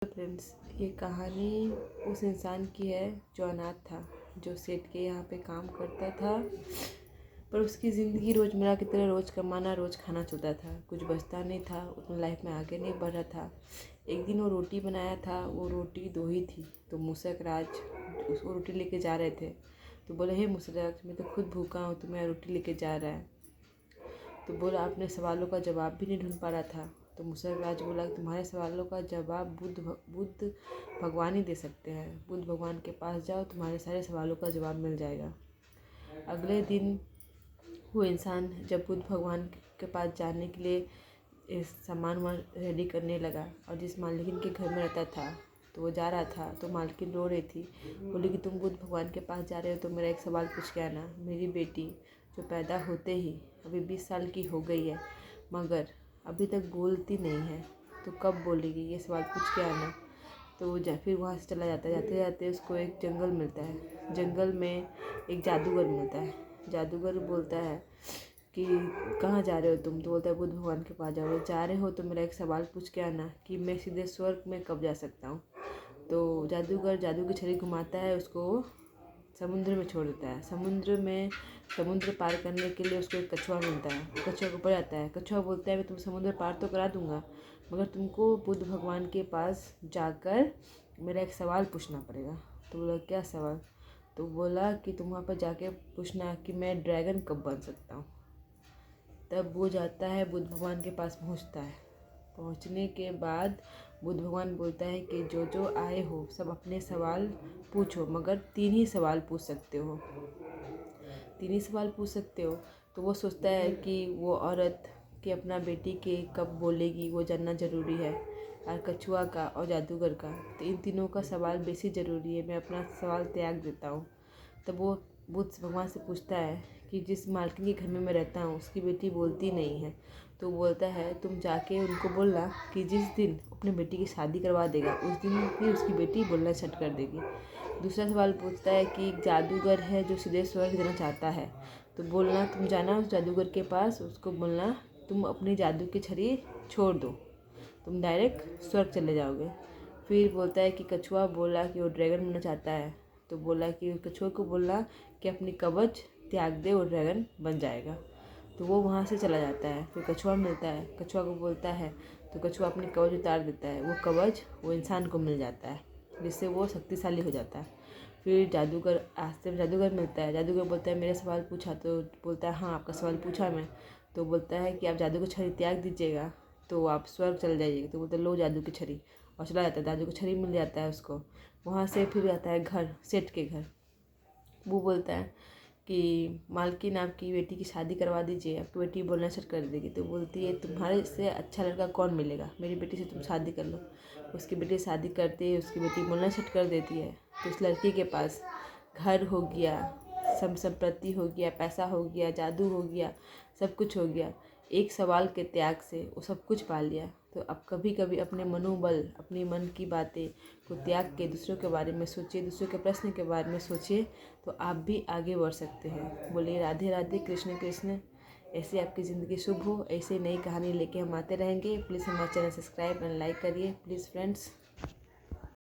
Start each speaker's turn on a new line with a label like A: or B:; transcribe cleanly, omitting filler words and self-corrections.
A: Friends, ये कहानी उस इंसान की है जो अनाथ था, जो सेठ के यहाँ पे काम करता था, पर उसकी ज़िंदगी रोज़मर्रा की तरह रोज़ कमाना रोज़ खाना चलता था। कुछ बचता नहीं था, उतना लाइफ में आगे नहीं बढ़ रहा था। एक दिन वो रोटी बनाया था, वो रोटी 2 ही थी, तो मूसक राज उसको रोटी लेके जा रहे थे। तो बोले, हे मूसक राज, मैं तो खुद भूखा हूँ, तुम्हें रोटी लेके जा रहा है। तो बोला, अपने सवालों का जवाब भी नहीं ढूंढ पा रहा था। तो मूसक राज बोला, तुम्हारे सवालों का जवाब बुद्ध भगवान ही दे सकते हैं। बुद्ध भगवान के पास जाओ, तुम्हारे सारे सवालों का जवाब मिल जाएगा। अगले दिन वो इंसान जब बुद्ध भगवान के पास जाने के लिए सामान वामान रेडी करने लगा, और जिस मालकिन के घर में रहता था तो वो जा रहा था, तो मालकिन रो रही थी। बोली कि तुम बुद्ध भगवान के पास जा रहे हो तो मेरा एक सवाल पूछ के आना। मेरी बेटी जो पैदा होते ही अभी 20 साल की हो गई है, मगर अभी तक बोलती नहीं है, तो कब बोलेगी, ये सवाल पूछ के आना। तो वो फिर वहाँ से चला जाता है। जाते जाते उसको एक जंगल मिलता है। जंगल में एक जादूगर मिलता है। जादूगर बोलता है कि कहाँ जा रहे हो तुम? तो बोलता है बुद्ध भगवान के पास जा रहे हो तो मेरा एक सवाल पूछ के आना कि मैं सीधे स्वर्ग में कब जा सकता हूँ। तो जादूगर जादू की छड़ी घुमाता है, उसको समुद्र में छोड़ देता है। समुद्र पार करने के लिए उसको एक कछुआ मिलता है। कछुआ को ऊपर आता है। कछुआ बोलता है मैं तुम समुद्र पार तो करा दूंगा, मगर तुमको बुद्ध भगवान के पास जाकर मेरा एक सवाल पूछना पड़ेगा। तो बोला, क्या सवाल? तो बोला कि तुम वहाँ पर जाके पूछना कि मैं ड्रैगन कब बन सकता हूँ। तब वो जाता है, बुद्ध भगवान के पास पहुँचता है। पहुँचने के बाद बुद्ध भगवान बोलता है कि जो जो आए हो सब अपने सवाल पूछो, मगर 3 ही सवाल पूछ सकते हो। 3 ही सवाल पूछ सकते हो। तो वो सोचता है कि वो औरत कि अपना बेटी के कब बोलेगी वो जानना ज़रूरी है, और कछुआ का और जादूगर का, तो इन तीनों का सवाल बेसी ज़रूरी है। मैं अपना सवाल त्याग देता हूँ। तब वो बुद्ध भगवान से पूछता है कि जिस मालकिन के घर में मैं रहता हूँ उसकी बेटी बोलती नहीं है। तो बोलता है तुम जाके उनको बोलना कि जिस दिन अपनी बेटी की शादी करवा देगा उस दिन ही उसकी बेटी बोलना स्टार्ट कर देगी। दूसरा सवाल पूछता है कि एक जादूगर है जो सीधे स्वर्ग जाना चाहता है, तो बोलना तुम जाना उस जादूगर के पास, उसको बोलना तुम अपनी जादू की छड़ी छोड़ दो, तुम डायरेक्ट स्वर्ग चले जाओगे। फिर बोलता है कि कछुआ बोला कि वो ड्रैगन बनना चाहता है, तो बोला कि कछुआ को बोलना कि अपनी कवच त्याग दे, वो ड्रैगन बन जाएगा। तो वो वहाँ से चला जाता है। फिर कछुआ मिलता है। कछुआ को बोलता है, तो कछुआ अपनी कवच उतार देता है। वो कवच वो इंसान को मिल जाता है, जिससे वो शक्तिशाली हो जाता है। फिर जादूगर मिलता है। जादूगर बोलता है मेरे सवाल पूछा? तो बोलता है हाँ, आपका सवाल पूछा मैं। तो बोलता है कि आप जादू की छड़ी त्याग दीजिएगा तो आप स्वर्ग चल जाइएगा। तो बोलते लो जादू की छड़ी, और चला जाता है। जादू की छड़ी मिल जाता है उसको। वहाँ से फिर जाता है घर, सेठ के घर। वो बोलता है कि मालकिन आपकी बेटी की शादी करवा दीजिए, आपकी बेटी बोलना स्टार्ट कर देगी। तो बोलती है तुम्हारे से अच्छा लड़का कौन मिलेगा, मेरी बेटी से तुम शादी कर लो। उसकी बेटी शादी करते ही उसकी बेटी बोलना स्टार्ट कर देती है। तो उस लड़की के पास घर हो गया, सब संपत्ति हो गया, पैसा हो गया, जादू हो गया, सब कुछ हो गया। एक सवाल के त्याग से वो सब कुछ पा लिया। तो अब कभी कभी अपने मनोबल, अपनी मन की बातें को त्याग के दूसरों के बारे में सोचिए, दूसरों के प्रश्न के बारे में सोचिए, तो आप भी आगे बढ़ सकते हैं। बोलिए राधे राधे, कृष्ण कृष्ण। ऐसे आपकी ज़िंदगी शुभ हो। ऐसे नई कहानी लेके हम आते रहेंगे। प्लीज़ हमारा चैनल सब्सक्राइब एंड लाइक करिए प्लीज़ फ्रेंड्स।